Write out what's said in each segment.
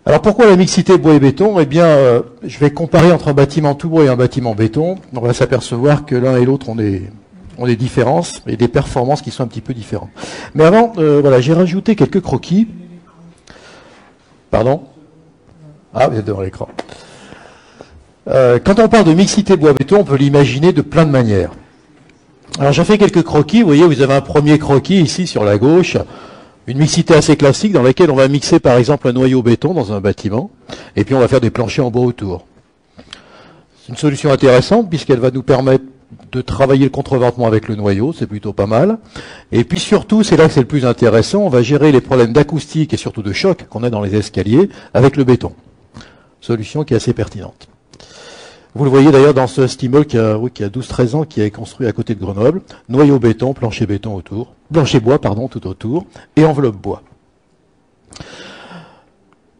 Alors pourquoi la mixité bois et béton? Eh bien, je vais comparer entre un bâtiment tout bois et un bâtiment béton. On va s'apercevoir que l'un et l'autre ont des différences et des performances qui sont un petit peu différentes. Mais avant, voilà, j'ai rajouté quelques croquis. Pardon? Ah, vous êtes devant l'écran. Quand on parle de mixité bois-béton, on peut l'imaginer de plein de manières. Alors j'ai fait quelques croquis. Vous voyez, vous avez un premier croquis ici sur la gauche. Une mixité assez classique dans laquelle on va mixer par exemple un noyau béton dans un bâtiment et puis on va faire des planchers en bois autour. C'est une solution intéressante puisqu'elle va nous permettre de travailler le contreventement avec le noyau, c'est plutôt pas mal. Et puis surtout, c'est là que c'est le plus intéressant, on va gérer les problèmes d'acoustique et surtout de choc qu'on a dans les escaliers avec le béton. Solution qui est assez pertinente. Vous le voyez d'ailleurs dans ce immeuble qui a 12-13 ans, qui est construit à côté de Grenoble. Noyau béton, plancher béton autour, plancher bois, pardon, tout autour, et enveloppe bois.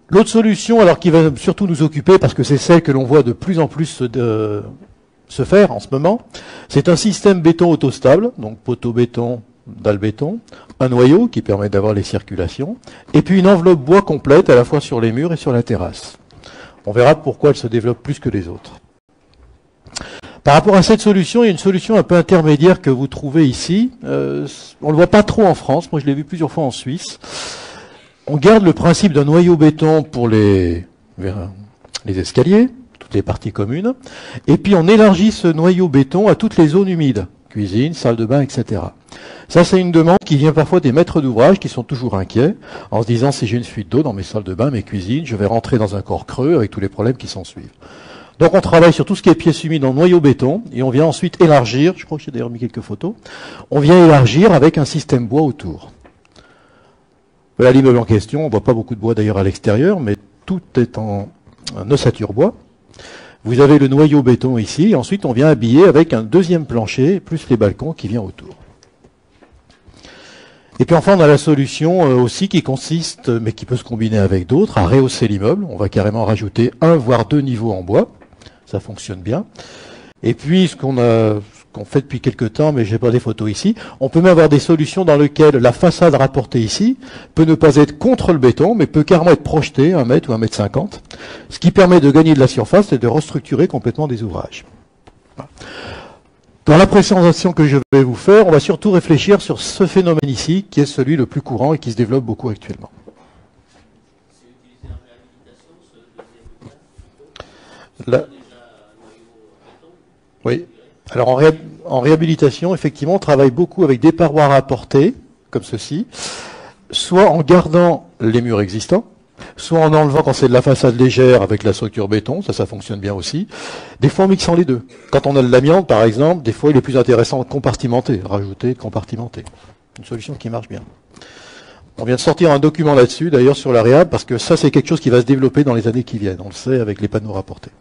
L'autre solution, alors qui va surtout nous occuper, parce que c'est celle que l'on voit de plus en plus se faire en ce moment, c'est un système béton autostable, donc poteau béton, dalle béton, un noyau qui permet d'avoir les circulations, et puis une enveloppe bois complète à la fois sur les murs et sur la terrasse. On verra pourquoi elle se développe plus que les autres. Par rapport à cette solution, il y a une solution un peu intermédiaire que vous trouvez ici. On ne le voit pas trop en France, moi je l'ai vu plusieurs fois en Suisse. On garde le principe d'un noyau béton pour les escaliers, toutes les parties communes, et puis on élargit ce noyau béton à toutes les zones humides, cuisine, salle de bain, etc. Ça c'est une demande qui vient parfois des maîtres d'ouvrage qui sont toujours inquiets, en se disant si j'ai une fuite d'eau dans mes salles de bain, mes cuisines, je vais rentrer dans un corps creux avec tous les problèmes qui s'en suivent. Donc on travaille sur tout ce qui est pièces humides en noyau béton, et on vient ensuite élargir, je crois que j'ai d'ailleurs mis quelques photos, on vient élargir avec un système bois autour. Voilà l'immeuble en question, on ne voit pas beaucoup de bois d'ailleurs à l'extérieur, mais tout est en ossature bois. Vous avez le noyau béton ici, et ensuite on vient habiller avec un deuxième plancher, plus les balcons qui viennent autour. Et puis enfin on a la solution aussi qui consiste, mais qui peut se combiner avec d'autres, à rehausser l'immeuble. On va carrément rajouter 1 voire 2 niveaux en bois. Ça fonctionne bien. Et puis, ce qu'on fait depuis quelques temps, mais je n'ai pas des photos ici, on peut même avoir des solutions dans lesquelles la façade rapportée ici peut ne pas être contre le béton, mais peut carrément être projetée 1 mètre ou 1 mètre 50, ce qui permet de gagner de la surface et de restructurer complètement des ouvrages. Voilà. Dans la présentation que je vais vous faire, on va surtout réfléchir sur ce phénomène ici, qui est celui le plus courant et qui se développe beaucoup actuellement. Là. Oui. Alors en réhabilitation, effectivement, on travaille beaucoup avec des parois rapportées, comme ceci, soit en gardant les murs existants, soit en enlevant quand c'est de la façade légère avec la structure béton, ça fonctionne bien aussi. Des fois en mixant les deux. Quand on a de l'amiante, par exemple, des fois il est plus intéressant de compartimenter, rajouter, compartimenter. Une solution qui marche bien. On vient de sortir un document là-dessus, d'ailleurs sur la réhab, parce que ça c'est quelque chose qui va se développer dans les années qui viennent, on le sait avec les panneaux rapportés.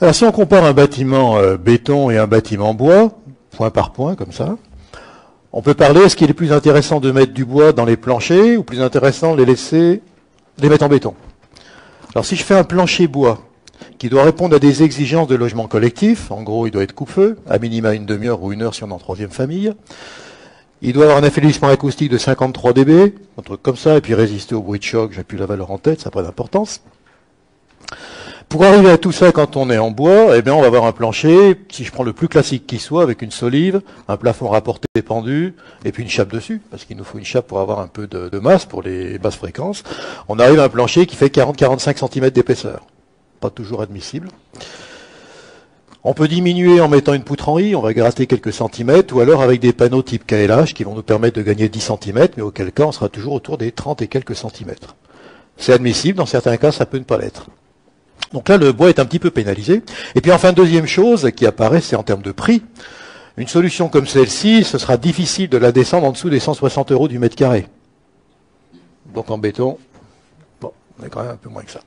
Alors si on compare un bâtiment béton et un bâtiment bois, point par point, comme ça, on peut parler, est-ce qu'il est plus intéressant de mettre du bois dans les planchers ou plus intéressant de les mettre en béton? Alors si je fais un plancher bois qui doit répondre à des exigences de logement collectif, en gros il doit être coupe-feu, à minima une demi-heure ou 1 heure si on est en 3e famille, il doit avoir un affaiblissement acoustique de 53 dB, un truc comme ça, et puis résister au bruit de choc, j'ai plus la valeur en tête, ça n'a pas d'importance. Pour arriver à tout ça, quand on est en bois, eh bien, on va avoir un plancher, si je prends le plus classique qui soit, avec une solive, un plafond rapporté pendu, et puis une chape dessus, parce qu'il nous faut une chape pour avoir un peu de masse pour les basses fréquences. On arrive à un plancher qui fait 40-45 cm d'épaisseur. Pas toujours admissible. On peut diminuer en mettant une poutre en I, on va gratter quelques centimètres, ou alors avec des panneaux type KLH qui vont nous permettre de gagner 10 cm, mais auquel cas on sera toujours autour des 30 et quelques centimètres. C'est admissible, dans certains cas ça peut ne pas l'être. Donc là, le bois est un petit peu pénalisé. Et puis enfin, deuxième chose qui apparaît, c'est en termes de prix. Une solution comme celle-ci, ce sera difficile de la descendre en dessous des 160 € du mètre carré. Donc en béton, bon, on est quand même un peu moins que ça.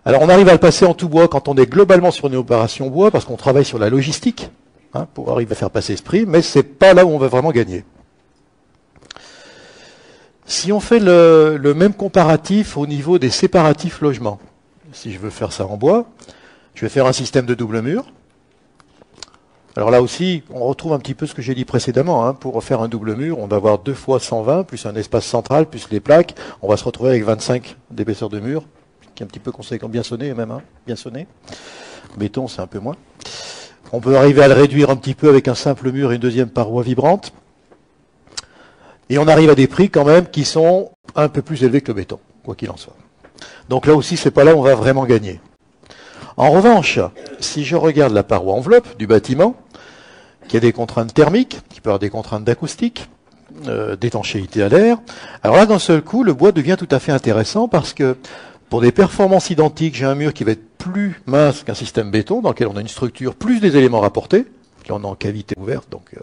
Alors on arrive à le passer en tout bois quand on est globalement sur une opération bois, parce qu'on travaille sur la logistique, pour arriver à faire passer ce prix, mais c'est pas là où on va vraiment gagner. Si on fait le même comparatif au niveau des séparatifs logements, si je veux faire ça en bois, je vais faire un système de double mur. Alors là aussi, on retrouve un petit peu ce que j'ai dit précédemment. Pour faire un double mur, on va avoir 2 fois 120, plus un espace central, plus les plaques. On va se retrouver avec 25 d'épaisseur de mur, qui est un petit peu conséquent, bien sonné même, bien sonné. Béton, c'est un peu moins. On peut arriver à le réduire un petit peu avec un simple mur et une deuxième paroi vibrante. Et on arrive à des prix quand même qui sont un peu plus élevés que le béton, quoi qu'il en soit. Donc là aussi, c'est pas là où on va vraiment gagner. En revanche, si je regarde la paroi enveloppe du bâtiment, qui a des contraintes thermiques, qui peut avoir des contraintes d'acoustique, d'étanchéité à l'air, alors là, d'un seul coup, le bois devient tout à fait intéressant parce que pour des performances identiques, j'ai un mur qui va être plus mince qu'un système béton, dans lequel on a une structure plus des éléments rapportés, qui on est en cavité ouverte, donc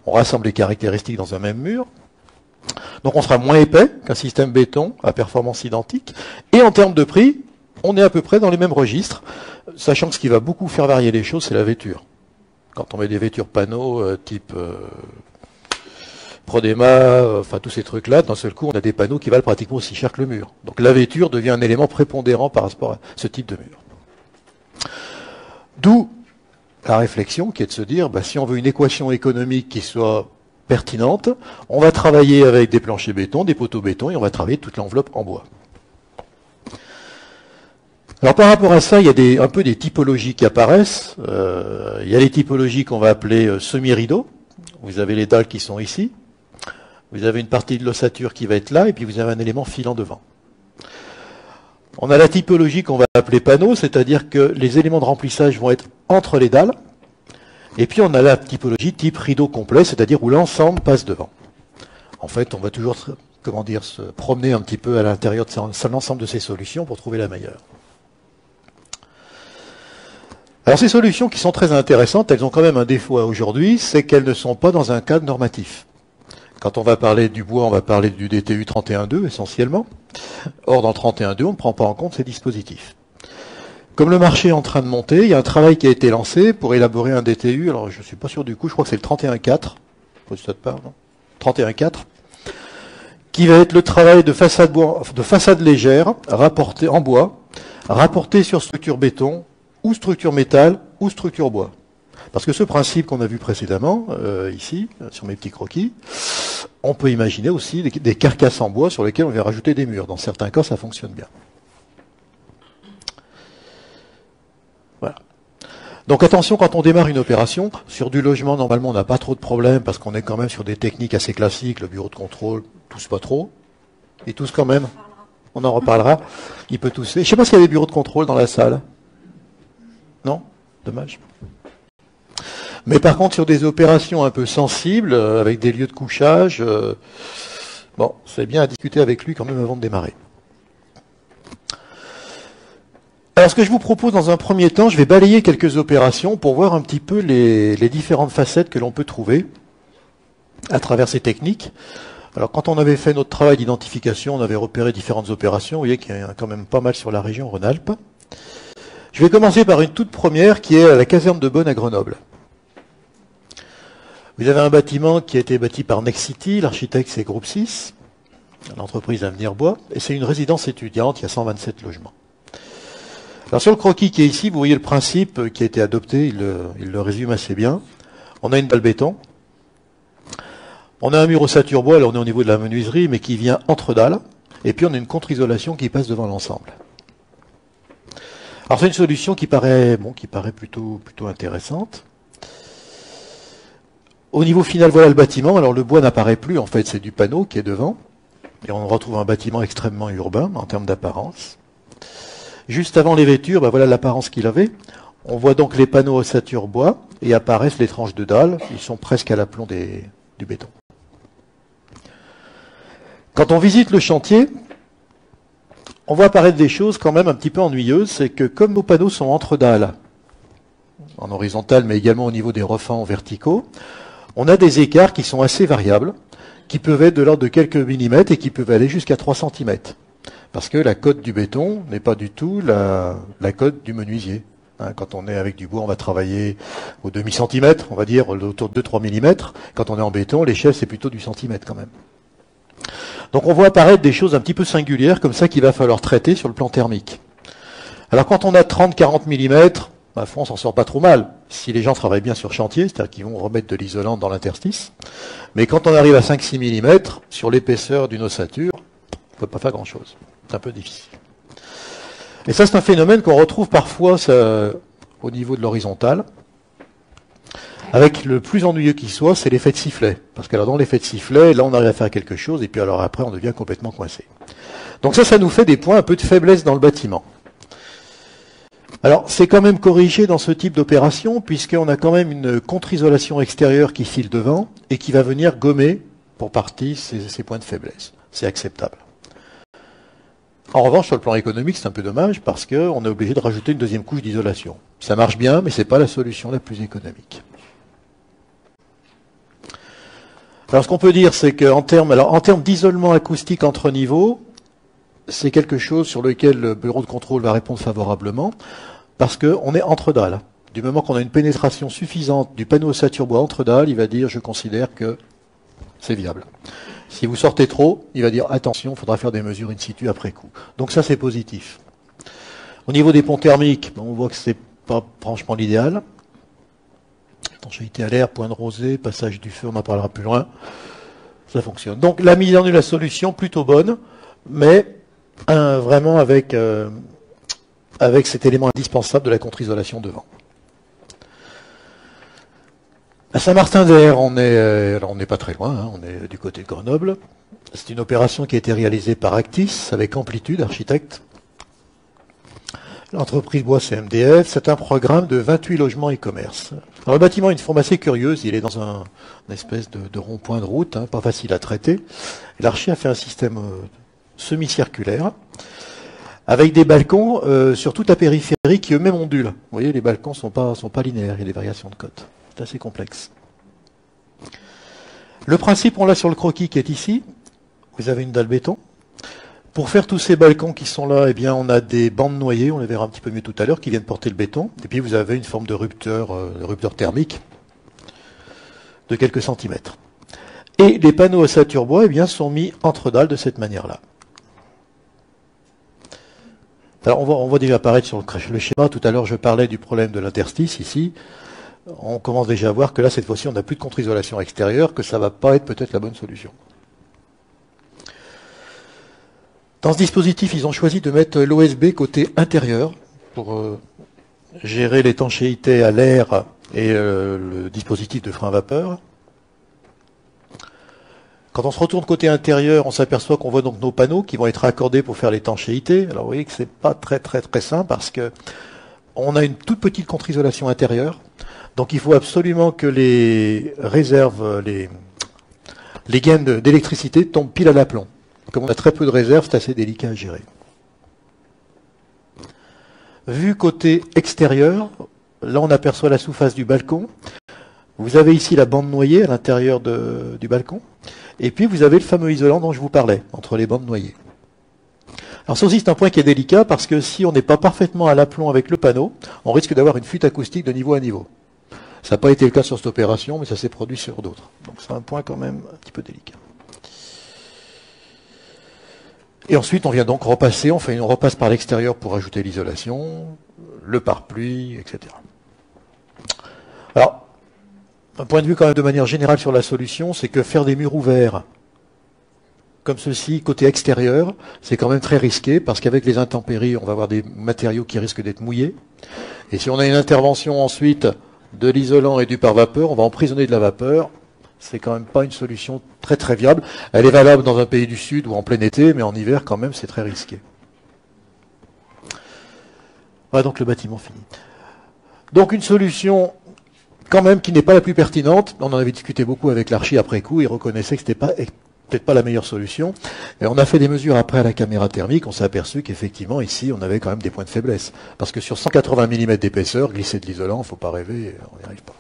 on rassemble les caractéristiques dans un même mur. Donc on sera moins épais qu'un système béton à performance identique. Et en termes de prix, on est à peu près dans les mêmes registres, sachant que ce qui va beaucoup faire varier les choses, c'est la vêture. Quand on met des vêtures panneaux type Prodema, enfin tous ces trucs-là, d'un seul coup, on a des panneaux qui valent pratiquement aussi cher que le mur. Donc la vêture devient un élément prépondérant par rapport à ce type de mur. D'où la réflexion qui est de se dire, si on veut une équation économique qui soit pertinente, on va travailler avec des planchers béton, des poteaux béton, et on va travailler toute l'enveloppe en bois. Alors par rapport à ça, il y a un peu des typologies qui apparaissent. Il y a les typologies qu'on va appeler semi-rideaux. Vous avez les dalles qui sont ici. Vous avez une partie de l'ossature qui va être là, et puis vous avez un élément filant devant. On a la typologie qu'on va appeler panneau, c'est-à-dire que les éléments de remplissage vont être entre les dalles. Et puis on a la typologie type rideau complet, c'est-à-dire où l'ensemble passe devant. En fait, on va toujours, se promener un petit peu à l'intérieur de l'ensemble de ces solutions pour trouver la meilleure. Alors ces solutions qui sont très intéressantes, elles ont quand même un défaut aujourd'hui, c'est qu'elles ne sont pas dans un cadre normatif. Quand on va parler du bois, on va parler du DTU 31.2 essentiellement. Or dans le 31.2, on ne prend pas en compte ces dispositifs. Comme le marché est en train de monter, il y a un travail qui a été lancé pour élaborer un DTU, alors je ne suis pas sûr du coup, je crois que c'est le 31.4, faut que ça te parle, non 31.4, qui va être le travail de façade légère, rapporté en bois, rapporté sur structure béton, ou structure métal, ou structure bois. Parce que ce principe qu'on a vu précédemment, ici, sur mes petits croquis, on peut imaginer aussi des carcasses en bois sur lesquelles on vient rajouter des murs. Dans certains cas, ça fonctionne bien. Voilà. Donc attention, quand on démarre une opération, sur du logement, normalement, on n'a pas trop de problèmes, parce qu'on est quand même sur des techniques assez classiques, le bureau de contrôle tousse pas trop. Il tousse quand même. On en reparlera. Il peut tousser. Je ne sais pas s'il y a des bureaux de contrôle dans la salle. Non? Dommage. Mais par contre, sur des opérations un peu sensibles, avec des lieux de couchage, c'est bien à discuter avec lui quand même avant de démarrer. Alors, ce que je vous propose dans un premier temps, je vais balayer quelques opérations pour voir un petit peu les différentes facettes que l'on peut trouver à travers ces techniques. Alors, quand on avait fait notre travail d'identification, on avait repéré différentes opérations. Vous voyez qu'il y en a quand même pas mal sur la région Rhône-Alpes. Je vais commencer par une toute première qui est la caserne de Bonne à Grenoble. Vous avez un bâtiment qui a été bâti par Nexity, l'architecte c'est Groupe 6, l'entreprise Avenir Bois, et c'est une résidence étudiante, il y a 127 logements. Alors sur le croquis qui est ici, vous voyez le principe qui a été adopté, il le résume assez bien. On a une dalle béton, on a un mur ossature bois, là on est au niveau de la menuiserie, mais qui vient entre dalles, et puis on a une contre-isolation qui passe devant l'ensemble. Alors c'est une solution qui paraît plutôt intéressante. Au niveau final, voilà le bâtiment. Alors le bois n'apparaît plus, en fait, c'est du panneau qui est devant. Et on retrouve un bâtiment extrêmement urbain en termes d'apparence. Juste avant les vêtures, voilà l'apparence qu'il avait. On voit donc les panneaux ossature bois et apparaissent les tranches de dalles. Ils sont presque à l'aplomb du béton. Quand on visite le chantier, on voit apparaître des choses quand même un petit peu ennuyeuses. C'est que comme nos panneaux sont entre dalles, en horizontal mais également au niveau des refends verticaux, on a des écarts qui sont assez variables, qui peuvent être de l'ordre de quelques millimètres et qui peuvent aller jusqu'à 3 cm. Parce que la cote du béton n'est pas du tout la cote du menuisier. Quand on est avec du bois, on va travailler au demi-centimètre, on va dire autour de 2-3 mm. Quand on est en béton, l'échelle c'est plutôt du centimètre quand même. Donc on voit apparaître des choses un petit peu singulières comme ça qu'il va falloir traiter sur le plan thermique. Alors quand on a 30-40 mm, on s'en sort pas trop mal. si les gens travaillent bien sur chantier, c'est-à-dire qu'ils vont remettre de l'isolant dans l'interstice. Mais quand on arrive à 5-6 mm, sur l'épaisseur d'une ossature, on ne peut pas faire grand-chose. C'est un peu difficile. Et ça, c'est un phénomène qu'on retrouve parfois au niveau de l'horizontale. Avec le plus ennuyeux qui soit, c'est l'effet de sifflet. Parce que alors, dans l'effet de sifflet, là, on arrive à faire quelque chose, et puis alors après, on devient complètement coincé. Donc ça nous fait des points un peu de faiblesse dans le bâtiment. Alors, c'est quand même corrigé dans ce type d'opération, puisqu'on a quand même une contre-isolation extérieure qui file devant, et qui va venir gommer, pour partie, ces points de faiblesse. C'est acceptable. En revanche, sur le plan économique, c'est un peu dommage, parce qu'on est obligé de rajouter une deuxième couche d'isolation. Ça marche bien, mais ce n'est pas la solution la plus économique. Alors, ce qu'on peut dire, c'est qu'en termes d'isolement acoustique entre niveaux, c'est quelque chose sur lequel le bureau de contrôle va répondre favorablement, parce qu'on est entre dalles. Du moment qu'on a une pénétration suffisante du panneau ossature bois entre dalles, il va dire, je considère que c'est viable. Si vous sortez trop, il va dire, attention, il faudra faire des mesures in situ après coup. Donc ça, c'est positif. Au niveau des ponts thermiques, on voit que c'est pas franchement l'idéal. Étanchéité à l'air, point de rosée, passage du feu, on en parlera plus loin. Ça fonctionne. Donc la mise en œuvre de la solution, plutôt bonne, mais vraiment avec cet élément indispensable de la contre-isolation devant. À Saint-Martin-d'Air, on n'est pas très loin, hein, on est du côté de Grenoble. C'est une opération qui a été réalisée par Actis, avec Amplitude, architecte. L'entreprise bois CMDF, c'est un programme de 28 logements e-commerce. Alors le bâtiment a une forme assez curieuse, il est dans une espèce de rond-point de route, hein, pas facile à traiter. L'archi a fait un système semi-circulaire, avec des balcons sur toute la périphérie qui eux-mêmes ondulent. Vous voyez, les balcons sont pas linéaires, il y a des variations de cote. C'est assez complexe. Le principe, on l'a sur le croquis qui est ici. Vous avez une dalle béton. Pour faire tous ces balcons qui sont là, eh bien, on a des bandes noyées, on les verra un petit peu mieux tout à l'heure, qui viennent porter le béton. Et puis vous avez une forme de rupteur thermique de quelques centimètres. Et les panneaux ossature bois, eh bien, sont mis entre dalles de cette manière-là. Alors on voit déjà apparaître sur le schéma, tout à l'heure je parlais du problème de l'interstice ici. On commence déjà à voir que là, cette fois-ci, on n'a plus de contre-isolation extérieure, que ça ne va pas être peut-être la bonne solution. Dans ce dispositif, ils ont choisi de mettre l'OSB côté intérieur pour gérer l'étanchéité à l'air et le dispositif de frein à vapeur. Quand on se retourne côté intérieur, on s'aperçoit qu'on voit donc nos panneaux qui vont être raccordés pour faire l'étanchéité. Alors vous voyez que c'est pas très simple parce que on a une toute petite contre-isolation intérieure. Donc il faut absolument que les réserves, les gaines d'électricité tombent pile à l'aplomb. Comme on a très peu de réserves, c'est assez délicat à gérer. Vu côté extérieur, là on aperçoit la sous-face du balcon. Vous avez ici la bande noyée à l'intérieur du balcon. Et puis vous avez le fameux isolant dont je vous parlais, entre les bandes noyées. Alors ça aussi c'est un point qui est délicat parce que si on n'est pas parfaitement à l'aplomb avec le panneau, on risque d'avoir une fuite acoustique de niveau à niveau. Ça n'a pas été le cas sur cette opération, mais ça s'est produit sur d'autres. Donc c'est un point quand même un petit peu délicat. Et ensuite on vient donc repasser, on repasse par l'extérieur pour ajouter l'isolation, le pare-pluie, etc. Alors, un point de vue quand même de manière générale sur la solution, c'est que faire des murs ouverts comme ceci, côté extérieur, c'est quand même très risqué, parce qu'avec les intempéries, on va avoir des matériaux qui risquent d'être mouillés. Et si on a une intervention ensuite de l'isolant et du pare-vapeur, on va emprisonner de la vapeur. C'est quand même pas une solution très viable. Elle est valable dans un pays du Sud ou en plein été, mais en hiver, quand même, c'est très risqué. Voilà donc le bâtiment fini. Donc une solution quand même qui n'est pas la plus pertinente. On en avait discuté beaucoup avec l'archi après coup, il reconnaissait que c'était peut-être pas la meilleure solution. Et on a fait des mesures après à la caméra thermique, on s'est aperçu qu'effectivement ici on avait quand même des points de faiblesse. Parce que sur 180 mm d'épaisseur, glisser de l'isolant, il ne faut pas rêver, on n'y arrive pas.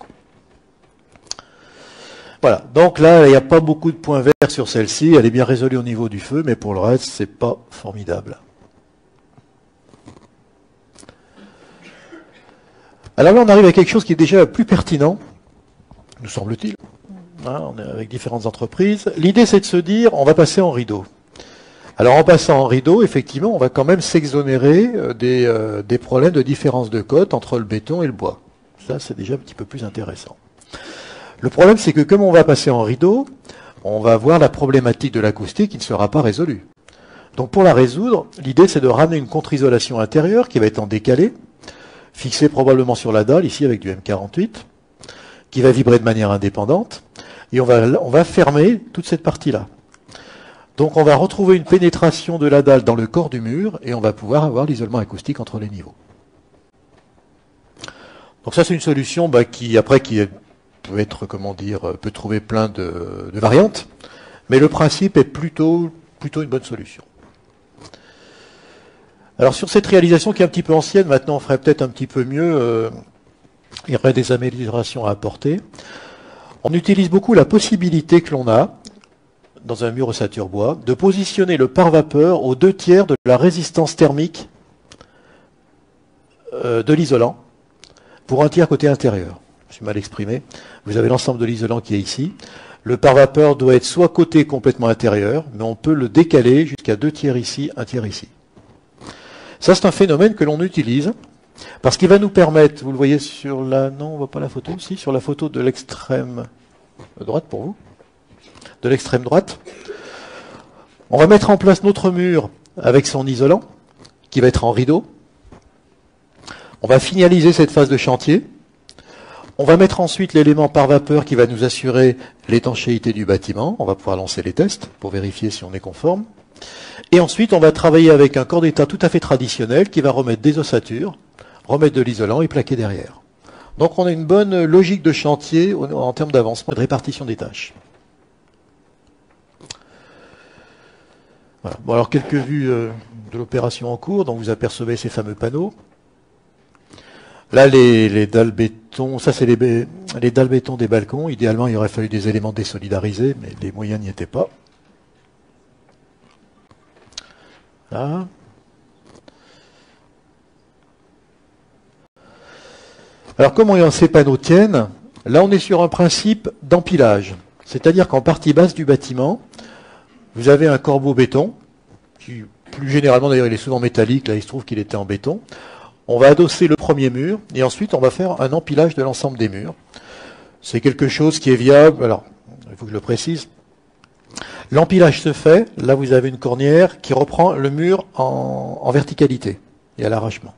Voilà, donc là il n'y a pas beaucoup de points verts sur celle-ci, elle est bien résolue au niveau du feu, mais pour le reste c'est pas formidable. Alors là on arrive à quelque chose qui est déjà plus pertinent, nous semble-t-il. On est avec différentes entreprises. L'idée, c'est de se dire, on va passer en rideau. Alors, en passant en rideau, effectivement, on va quand même s'exonérer des problèmes de différence de cote entre le béton et le bois. Ça, c'est déjà un petit peu plus intéressant. Le problème, c'est que comme on va passer en rideau, on va avoir la problématique de l'acoustique qui ne sera pas résolue. Donc pour la résoudre, l'idée c'est de ramener une contre-isolation intérieure qui va être en décalé, fixée probablement sur la dalle, ici avec du M48, qui va vibrer de manière indépendante, et on va fermer toute cette partie-là. Donc on va retrouver une pénétration de la dalle dans le corps du mur, et on va pouvoir avoir l'isolement acoustique entre les niveaux. Donc ça c'est une solution qui peut être, peut trouver plein de variantes, mais le principe est plutôt une bonne solution. Alors sur cette réalisation qui est un petit peu ancienne, maintenant on ferait peut-être un petit peu mieux, il y aurait des améliorations à apporter. On utilise beaucoup la possibilité que l'on a, dans un mur ossature bois, de positionner le pare-vapeur aux 2/3 de la résistance thermique de l'isolant, pour un tiers côté intérieur. Je suis mal exprimé. Vous avez l'ensemble de l'isolant qui est ici. Le pare-vapeur doit être soit côté complètement intérieur, mais on peut le décaler jusqu'à 2/3 ici, 1/3 ici. Ça, c'est un phénomène que l'on utilise, parce qu'il va nous permettre, vous le voyez sur la... Non, on voit pas la photo, si, sur la photo de l'extrême droite pour vous, de l'extrême droite. On va mettre en place notre mur avec son isolant, qui va être en rideau. On va finaliser cette phase de chantier. On va mettre ensuite l'élément par vapeur qui va nous assurer l'étanchéité du bâtiment. On va pouvoir lancer les tests pour vérifier si on est conforme. Et ensuite, on va travailler avec un corps d'état tout à fait traditionnel qui va remettre des ossatures, remettre de l'isolant et plaquer derrière. Donc on a une bonne logique de chantier en termes d'avancement et de répartition des tâches. Voilà. Bon, alors quelques vues de l'opération en cours, dont vous apercevez ces fameux panneaux. Là, les dalles béton, ça c'est les dalles béton des balcons. Idéalement, il aurait fallu des éléments désolidarisés, mais les moyens n'y étaient pas. Là. Alors, comment ces panneaux tiennent? Là, on est sur un principe d'empilage. C'est-à-dire qu'en partie basse du bâtiment, vous avez un corbeau béton, qui, plus généralement, d'ailleurs, il est souvent métallique. Là, il se trouve qu'il était en béton. On va adosser le premier mur, et ensuite, on va faire un empilage de l'ensemble des murs. C'est quelque chose qui est viable. Alors, il faut que je le précise. L'empilage se fait, là vous avez une cornière qui reprend le mur en verticalité et à l'arrachement.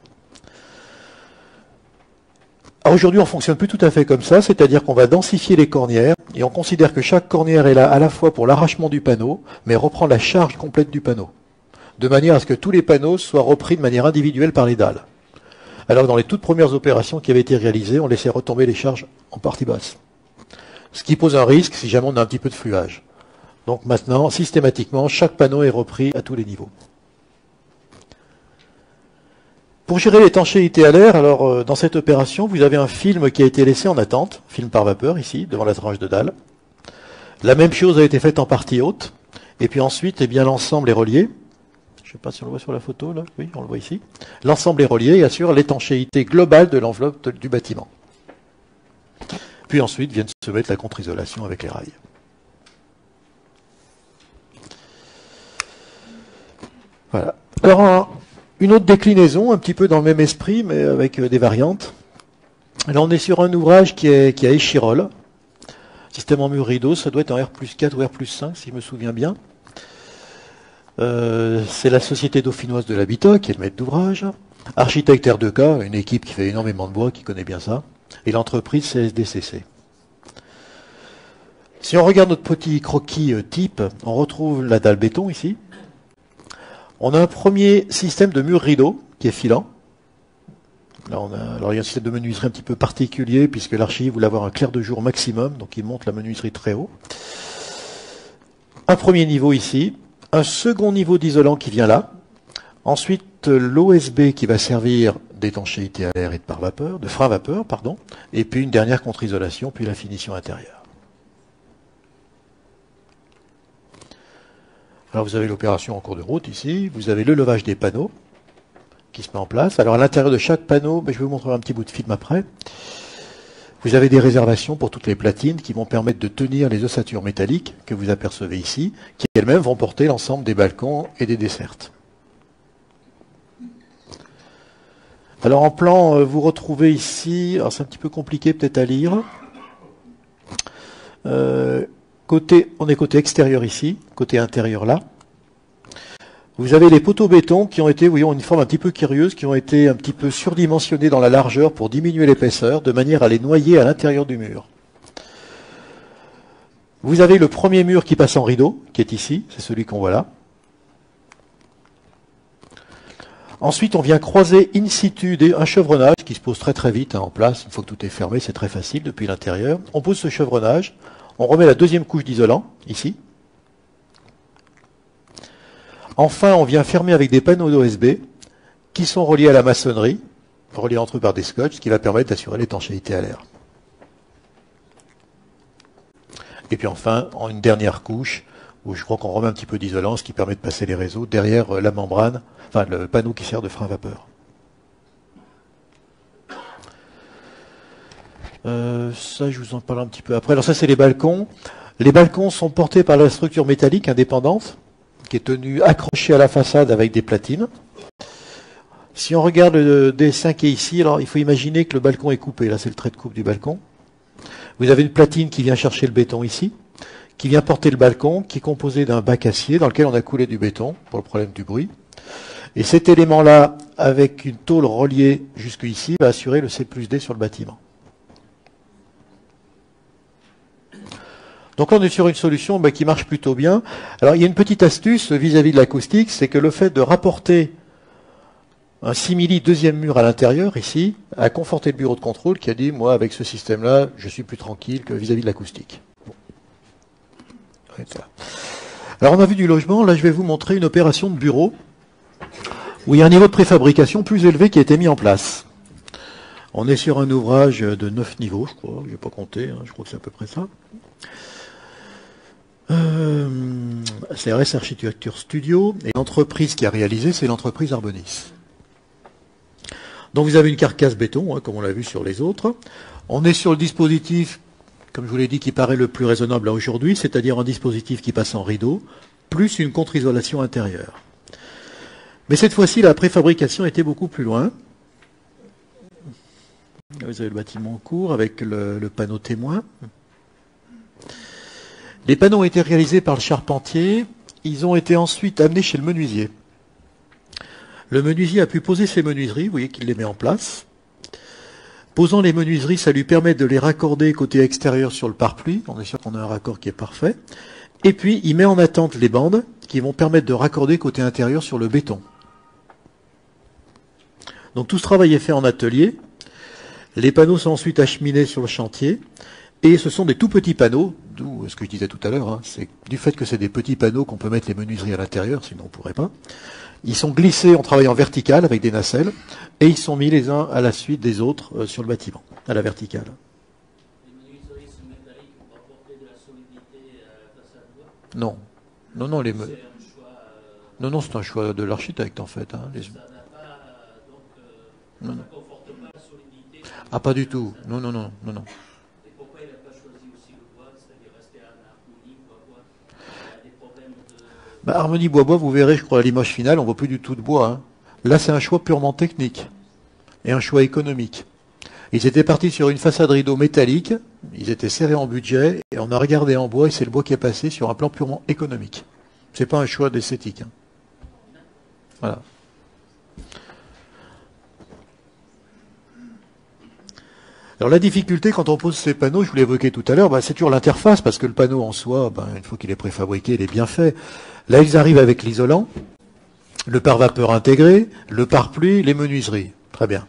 Aujourd'hui on ne fonctionne plus tout à fait comme ça, c'est-à-dire qu'on va densifier les cornières et on considère que chaque cornière est là à la fois pour l'arrachement du panneau, mais reprend la charge complète du panneau, de manière à ce que tous les panneaux soient repris de manière individuelle par les dalles. Alors que dans les toutes premières opérations qui avaient été réalisées, on laissait retomber les charges en partie basse. Ce qui pose un risque si jamais on a un petit peu de fluage. Donc maintenant, systématiquement, chaque panneau est repris à tous les niveaux. Pour gérer l'étanchéité à l'air, alors dans cette opération, vous avez un film qui a été laissé en attente, film par vapeur ici, devant la tranche de dalle. La même chose a été faite en partie haute. Et puis ensuite, eh bien, l'ensemble est relié. Je ne sais pas si on le voit sur la photo, là. Oui, on le voit ici. L'ensemble est relié et assure l'étanchéité globale de l'enveloppe du bâtiment. Puis ensuite, vient se mettre la contre-isolation avec les rails. Voilà. Alors, une autre déclinaison, un petit peu dans le même esprit, mais avec des variantes. Là, on est sur un ouvrage qui est à Échirolles. Système en mur rideau, ça doit être en R+4 ou R+5, si je me souviens bien. C'est la Société dauphinoise de l'habitat qui est le maître d'ouvrage. Architecte R2K, une équipe qui fait énormément de bois, qui connaît bien ça. Et l'entreprise CSDCC. Si on regarde notre petit croquis type, on retrouve la dalle béton ici. On a un premier système de mur rideau qui est filant. Là, alors il y a un système de menuiserie un petit peu particulier puisque l'archi voulait avoir un clair de jour maximum, donc il monte la menuiserie très haut. Un premier niveau ici, un second niveau d'isolant qui vient là. Ensuite, l'OSB qui va servir d'étanchéité à l'air et de pare-vapeur, de frein-vapeur, pardon. Et puis une dernière contre-isolation, puis la finition intérieure. Alors vous avez l'opération en cours de route ici, vous avez le levage des panneaux qui se met en place. Alors à l'intérieur de chaque panneau, je vais vous montrer un petit bout de film après, vous avez des réservations pour toutes les platines qui vont permettre de tenir les ossatures métalliques que vous apercevez ici, qui elles-mêmes vont porter l'ensemble des balcons et des dessertes. Alors en plan, vous retrouvez ici, alors c'est un petit peu compliqué peut-être à lire. On est côté extérieur ici, côté intérieur là. Vous avez les poteaux béton qui ont été, ont une forme un petit peu curieuse, qui ont été un petit peu surdimensionnés dans la largeur pour diminuer l'épaisseur, de manière à les noyer à l'intérieur du mur. Vous avez le premier mur qui passe en rideau, qui est ici, c'est celui qu'on voit là. Ensuite, on vient croiser in situ un chevronnage qui se pose très très vite en place. Une fois que tout est fermé, c'est très facile depuis l'intérieur. On pose ce chevronnage, on remet la deuxième couche d'isolant, ici. Enfin, on vient fermer avec des panneaux d'OSB qui sont reliés à la maçonnerie, reliés entre eux par des scotch, ce qui va permettre d'assurer l'étanchéité à l'air. Et puis enfin, en une dernière couche, où je crois qu'on remet un petit peu d'isolant, ce qui permet de passer les réseaux derrière la membrane, enfin le panneau qui sert de frein à vapeur. Ça, je vous en parle un petit peu après. Alors ça, c'est les balcons. Les balcons sont portés par la structure métallique indépendante, qui est tenue accrochée à la façade avec des platines. Si on regarde le dessin qui est ici, alors il faut imaginer que le balcon est coupé. Là, c'est le trait de coupe du balcon. Vous avez une platine qui vient chercher le béton ici, qui vient porter le balcon, qui est composé d'un bac acier dans lequel on a coulé du béton pour le problème du bruit. Et cet élément-là, avec une tôle reliée jusqu'ici, va assurer le C+D sur le bâtiment. Donc là, on est sur une solution qui marche plutôt bien. Alors, il y a une petite astuce vis-à-vis de l'acoustique, c'est que le fait de rapporter un simili deuxième mur à l'intérieur, ici, a conforté le bureau de contrôle qui a dit, moi, avec ce système-là, je suis plus tranquille que vis-à-vis de l'acoustique. Bon. Alors, on a vu du logement. Là, je vais vous montrer une opération de bureau où il y a un niveau de préfabrication plus élevé qui a été mis en place. On est sur un ouvrage de 9 niveaux, je crois. Je n'ai pas compté, je crois que c'est à peu près ça. C'est RS Architecture Studio, et l'entreprise qui a réalisé, c'est l'entreprise Arbonis. Donc vous avez une carcasse béton, comme on l'a vu sur les autres. On est sur le dispositif, comme je vous l'ai dit, qui paraît le plus raisonnable aujourd'hui, c'est-à-dire un dispositif qui passe en rideau, plus une contre-isolation intérieure. Mais cette fois-ci, la préfabrication était beaucoup plus loin. Vous avez le bâtiment en cours avec le panneau témoin. Les panneaux ont été réalisés par le charpentier. Ils ont été ensuite amenés chez le menuisier. Le menuisier a pu poser ses menuiseries, vous voyez qu'il les met en place. Posant les menuiseries, ça lui permet de les raccorder côté extérieur sur le pare-pluie. On est sûr qu'on a un raccord qui est parfait. Et puis, il met en attente les bandes qui vont permettre de raccorder côté intérieur sur le béton. Donc tout ce travail est fait en atelier. Les panneaux sont ensuite acheminés sur le chantier. Et ce sont des tout petits panneaux, d'où ce que je disais tout à l'heure, c'est du fait que c'est des petits panneaux qu'on peut mettre les menuiseries à l'intérieur, sinon on ne pourrait pas. Ils sont glissés, on travaille en vertical avec des nacelles, et ils sont mis les uns à la suite des autres sur le bâtiment, à la verticale. Les menuiseries sont métalliques pour apporter de la solidité à la façade bois. Non. Non, c'est un choix. Non, c'est un choix de l'architecte en fait. Ça n'a pas, ça ne conforte pas la solidité. Ah, pas du tout. Non. Et pourquoi il n'a pas choisi aussi le bois, c'est-à-dire rester à un harmonie bois-bois? Il y a des problèmes de... Harmonie bois-bois, vous verrez, je crois, à l'image finale, on ne voit plus du tout de bois. Là, c'est un choix purement technique et un choix économique. Ils étaient partis sur une façade rideau métallique, ils étaient serrés en budget, et on a regardé en bois, et c'est le bois qui est passé sur un plan purement économique. C'est pas un choix d'esthétique. Voilà. Alors la difficulté quand on pose ces panneaux, je vous l'ai évoqué tout à l'heure, c'est toujours l'interface, parce que le panneau en soi, une fois qu'il est préfabriqué, il est bien fait. Là, ils arrivent avec l'isolant, le pare-vapeur intégré, le pare-pluie, les menuiseries. Très bien.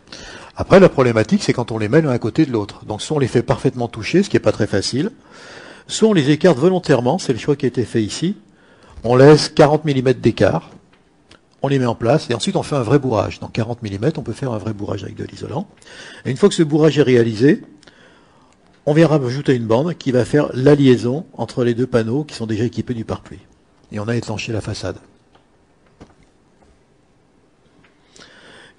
Après, la problématique, c'est quand on les met l'un à côté de l'autre. Donc, soit on les fait parfaitement toucher, ce qui n'est pas très facile, soit on les écarte volontairement, c'est le choix qui a été fait ici. On laisse 40 mm d'écart, on les met en place, et ensuite on fait un vrai bourrage. Dans 40 mm, on peut faire un vrai bourrage avec de l'isolant. Et une fois que ce bourrage est réalisé, on vient rajouter une bande qui va faire la liaison entre les deux panneaux qui sont déjà équipés du pare-pluie. Et on a étanché la façade.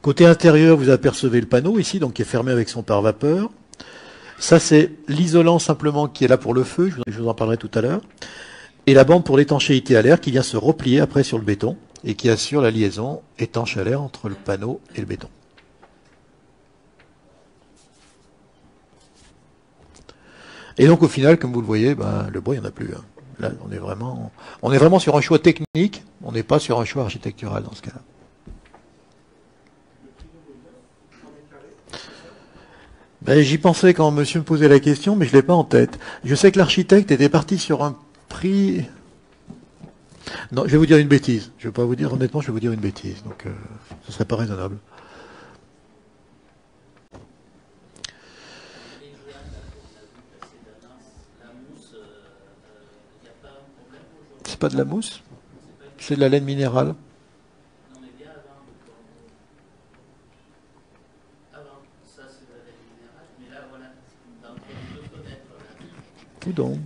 Côté intérieur, vous apercevez le panneau ici, donc qui est fermé avec son pare-vapeur. Ça, c'est l'isolant simplement qui est là pour le feu, je vous en parlerai tout à l'heure. Et la bande pour l'étanchéité à l'air qui vient se replier après sur le béton et qui assure la liaison étanche à l'air entre le panneau et le béton. Et donc au final, comme vous le voyez, le bois, il n'y en a plus. Hein. Là, on est vraiment sur un choix technique, on n'est pas sur un choix architectural dans ce cas-là. J'y pensais quand monsieur me posait la question, mais je ne l'ai pas en tête. Je sais que l'architecte était parti sur un prix... Non, je vais vous dire une bêtise. Je ne vais pas vous dire, honnêtement, je vais vous dire une bêtise. Donc, ce ne serait pas raisonnable. C'est pas de la mousse, c'est de la laine minérale. Tout donc.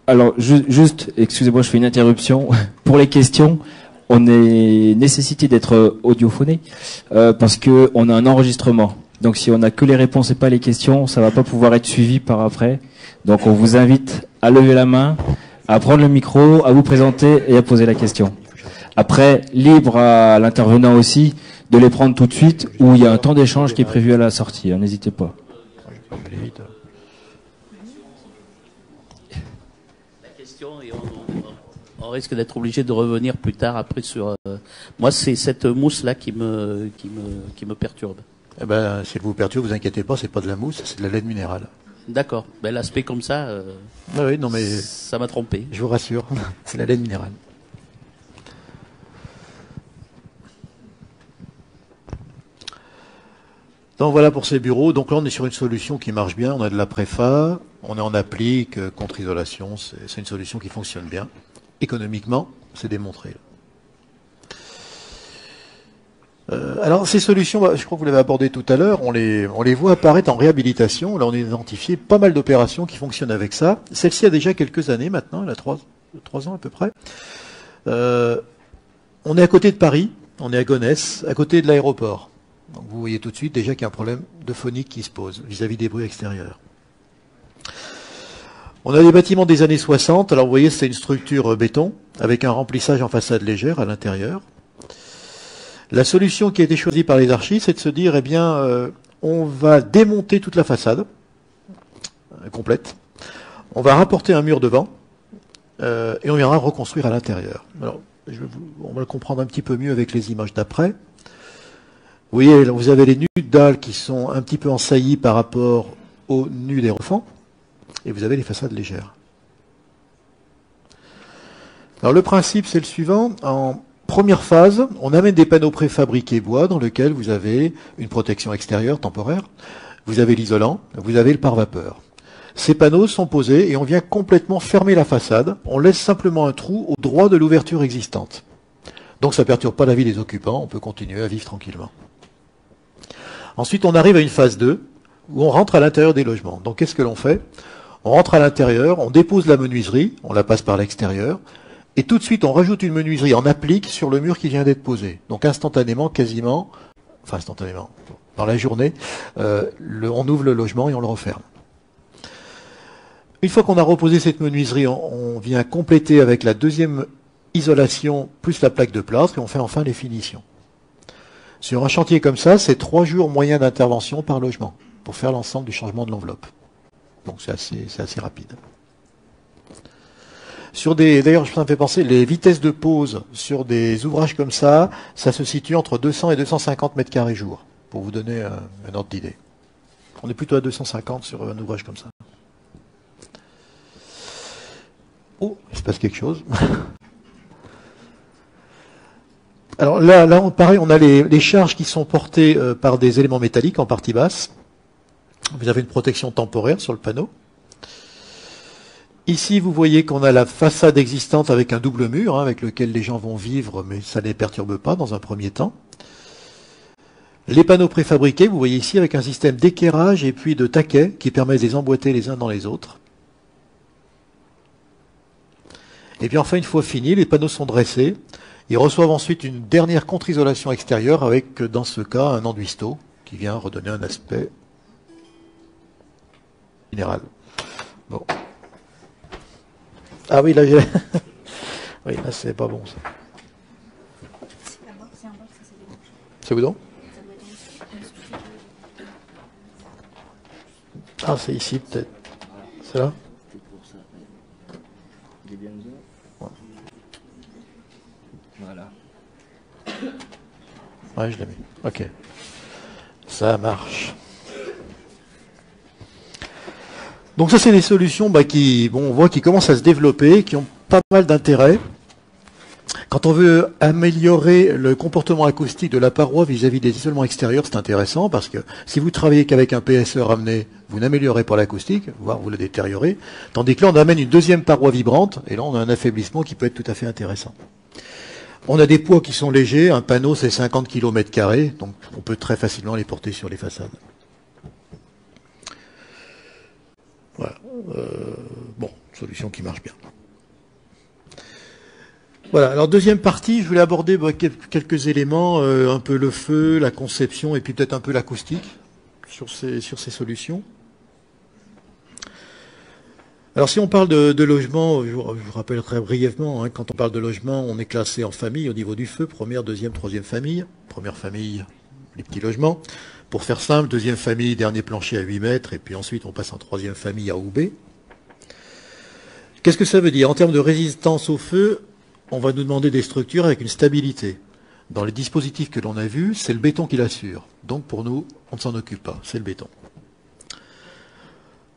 Alors, juste, excusez-moi, je fais une interruption. Pour les questions, on est nécessité d'être audiophoné parce que on a un enregistrement. Donc, si on n'a que les réponses et pas les questions, ça va pas pouvoir être suivi par après. Donc, on vous invite à lever la main, à prendre le micro, à vous présenter et à poser la question. Après, libre à l'intervenant aussi de les prendre tout de suite ou il y a un temps d'échange qui est prévu à la sortie. N'hésitez pas. La question, et on risque d'être obligé de revenir plus tard après sur... moi, c'est cette mousse-là qui me perturbe. Si elle vous perturbe, vous inquiétez pas, c'est pas de la mousse, c'est de la laine minérale. D'accord. L'aspect comme ça, oui, non, mais ça m'a trompé. Je vous rassure, c'est la laine minérale. Donc voilà pour ces bureaux. Donc là, on est sur une solution qui marche bien. On a de la préfa, on est en applique, contre-isolation. C'est une solution qui fonctionne bien. Économiquement, c'est démontré. Alors ces solutions, je crois que vous l'avez abordé tout à l'heure, on les voit apparaître en réhabilitation. Là, on a identifié pas mal d'opérations qui fonctionnent avec ça. Celle-ci a déjà quelques années maintenant, elle a 3 ans à peu près. On est à côté de Paris, on est à Gonesse, à côté de l'aéroport. Donc vous voyez tout de suite déjà qu'il y a un problème de phonique qui se pose vis-à-vis des bruits extérieurs. On a des bâtiments des années 60. Alors vous voyez, c'est une structure béton avec un remplissage en façade légère à l'intérieur. La solution qui a été choisie par les archis, c'est de se dire, on va démonter toute la façade complète. On va rapporter un mur devant et on viendra reconstruire à l'intérieur. Alors, on va le comprendre un petit peu mieux avec les images d'après. Vous voyez, là, vous avez les nus de dalles qui sont un petit peu en saillie par rapport aux nus des refends, et vous avez les façades légères. Alors le principe, c'est le suivant. En première phase, on amène des panneaux préfabriqués bois dans lesquels vous avez une protection extérieure temporaire, vous avez l'isolant, vous avez le pare-vapeur. Ces panneaux sont posés et on vient complètement fermer la façade. On laisse simplement un trou au droit de l'ouverture existante. Donc ça ne perturbe pas la vie des occupants, on peut continuer à vivre tranquillement. Ensuite, on arrive à une phase 2, où on rentre à l'intérieur des logements. Donc qu'est-ce que l'on fait? On rentre à l'intérieur, on dépose la menuiserie, on la passe par l'extérieur, et tout de suite on rajoute une menuiserie en applique sur le mur qui vient d'être posé. Donc instantanément, dans la journée, on ouvre le logement et on le referme. Une fois qu'on a reposé cette menuiserie, on vient compléter avec la deuxième isolation plus la plaque de plâtre et on fait enfin les finitions. Sur un chantier comme ça, c'est 3 jours moyens d'intervention par logement pour faire l'ensemble du changement de l'enveloppe. Donc c'est assez rapide. D'ailleurs, ça me fait penser, les vitesses de pose sur des ouvrages comme ça, ça se situe entre 200 et 250 mètres carrés jour, pour vous donner un ordre d'idée. On est plutôt à 250 sur un ouvrage comme ça. Oh, il se passe quelque chose. Alors là, pareil, on a les charges qui sont portées par des éléments métalliques en partie basse. Vous avez une protection temporaire sur le panneau. Ici, vous voyez qu'on a la façade existante avec un double mur, avec lequel les gens vont vivre, mais ça ne les perturbe pas dans un premier temps. Les panneaux préfabriqués, vous voyez ici, avec un système d'équerrage et puis de taquets qui permet de les emboîter les uns dans les autres. Et puis enfin, une fois fini, les panneaux sont dressés. Ils reçoivent ensuite une dernière contre-isolation extérieure avec, dans ce cas, un enduisto qui vient redonner un aspect minéral. Bon. Ah oui, là, oui, là, c'est pas bon, ça. C'est où donc? Ah, c'est ici peut-être. C'est là? Voilà. Ouais, je l'ai mis. Ok. Ça marche. Donc ça, c'est des solutions qui, on voit qui commencent à se développer, qui ont pas mal d'intérêt. Quand on veut améliorer le comportement acoustique de la paroi vis-à-vis des isolements extérieurs, c'est intéressant parce que si vous travaillez qu'avec un PSE ramené, vous n'améliorez pas l'acoustique, voire vous le détériorez. Tandis que là, on amène une deuxième paroi vibrante et là, on a un affaiblissement qui peut être tout à fait intéressant. On a des poids qui sont légers. Un panneau, c'est 50 km², donc on peut très facilement les porter sur les façades. Voilà. Bon, solution qui marche bien. Voilà, alors deuxième partie, je voulais aborder quelques éléments, un peu le feu, la conception et puis peut-être un peu l'acoustique sur ces solutions. Alors si on parle de logement, je vous rappelle très brièvement, quand on parle de logement, on est classé en famille au niveau du feu, première, deuxième, troisième famille. Première famille, les petits logements. Pour faire simple, deuxième famille, dernier plancher à 8 mètres, et puis ensuite on passe en troisième famille A ou B. Qu'est-ce que ça veut dire? En termes de résistance au feu, on va nous demander des structures avec une stabilité. Dans les dispositifs que l'on a vus, c'est le béton qui l'assure. Donc pour nous, on ne s'en occupe pas, c'est le béton.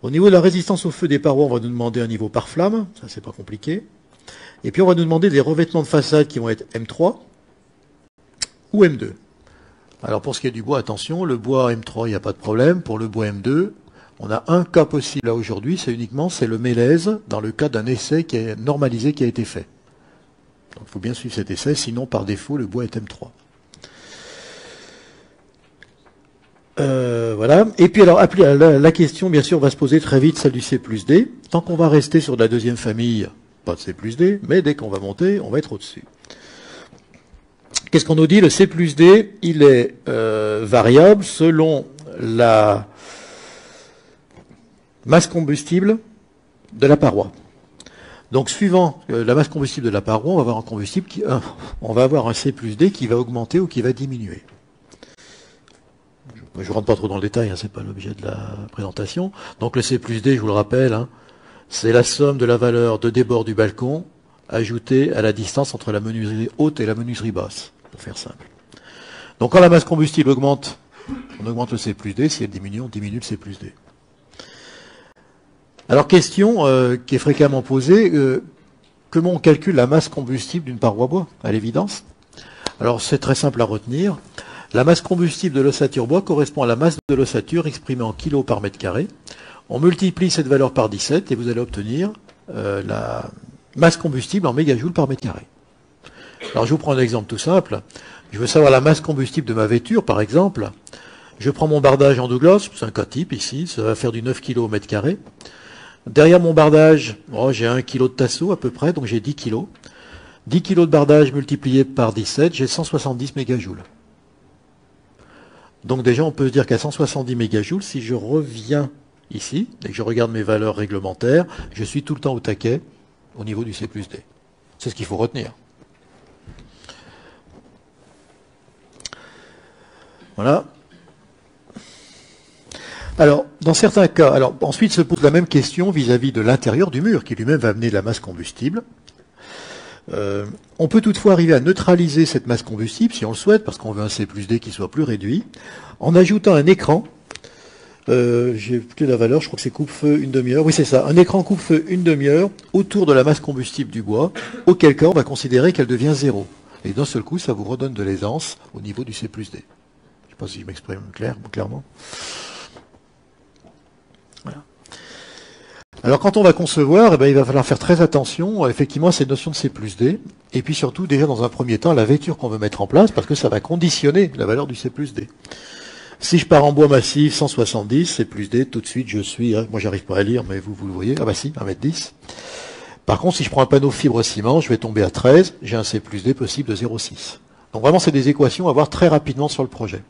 Au niveau de la résistance au feu des parois, on va nous demander un niveau par flamme, ça c'est pas compliqué. Et puis on va nous demander des revêtements de façade qui vont être M3 ou M2. Alors pour ce qui est du bois, attention, le bois M3, il n'y a pas de problème. Pour le bois M2, on a un cas possible là aujourd'hui, c'est le mélèze dans le cas d'un essai qui est normalisé, qui a été fait. Donc il faut bien suivre cet essai, sinon par défaut le bois est M3. Voilà. Et puis alors la question bien sûr va se poser très vite, celle du C plus D. Tant qu'on va rester sur la deuxième famille, pas de C plus D, mais dès qu'on va monter, on va être au-dessus. Qu'est-ce qu'on nous dit? Le C plus D, il est variable selon la masse combustible de la paroi. Donc, suivant la masse combustible de la paroi, on va avoir un combustible on va avoir un C plus D qui va augmenter ou qui va diminuer. Je ne rentre pas trop dans le détail, c'est pas l'objet de la présentation. Donc, le C plus D, je vous le rappelle, c'est la somme de la valeur de débord du balcon ajoutée à la distance entre la menuiserie haute et la menuiserie basse, pour faire simple. Donc, quand la masse combustible augmente, on augmente le C plus D. Si elle diminue, on diminue le C plus D. Alors, question qui est fréquemment posée, comment on calcule la masse combustible d'une paroi bois, à l'évidence? Alors, c'est très simple à retenir. La masse combustible de l'ossature bois correspond à la masse de l'ossature exprimée en kilos par mètre carré. On multiplie cette valeur par 17 et vous allez obtenir la masse combustible en mégajoules par mètre carré. Alors, je vous prends un exemple tout simple. Je veux savoir la masse combustible de ma vêture, par exemple. Je prends mon bardage en Douglas, c'est un cas type ici, ça va faire du 9 kg au mètre carré. Derrière mon bardage, j'ai 1 kg de tasseau à peu près, donc j'ai 10 kg. 10 kg de bardage multiplié par 17, j'ai 170 mégajoules. Donc déjà, on peut se dire qu'à 170 mégajoules, si je reviens ici, et que je regarde mes valeurs réglementaires, je suis tout le temps au taquet au niveau du C plus D. C'est ce qu'il faut retenir. Voilà. Alors, dans certains cas, ensuite se pose la même question vis-à-vis de l'intérieur du mur, qui lui-même va amener de la masse combustible. On peut toutefois arriver à neutraliser cette masse combustible, si on le souhaite, parce qu'on veut un C plus D qui soit plus réduit, en ajoutant un écran. J'ai plus la valeur, je crois que c'est coupe-feu une demi-heure. Oui, c'est ça, un écran coupe-feu une demi-heure autour de la masse combustible du bois, auquel cas on va considérer qu'elle devient 0. Et d'un seul coup, ça vous redonne de l'aisance au niveau du C plus D. Je ne sais pas si je m'exprime clairement. Voilà. Alors quand on va concevoir, il va falloir faire très attention effectivement à cette notion de C plus D, et puis surtout déjà dans un premier temps la vêture qu'on veut mettre en place, parce que ça va conditionner la valeur du C plus D. Si je pars en bois massif 170, C plus D, tout de suite je suis, moi j'arrive pas à lire, mais vous le voyez, ah bah si, 1m10. Par contre si je prends un panneau fibre ciment, je vais tomber à 13, j'ai un C plus D possible de 0,6. Donc vraiment c'est des équations à voir très rapidement sur le projet.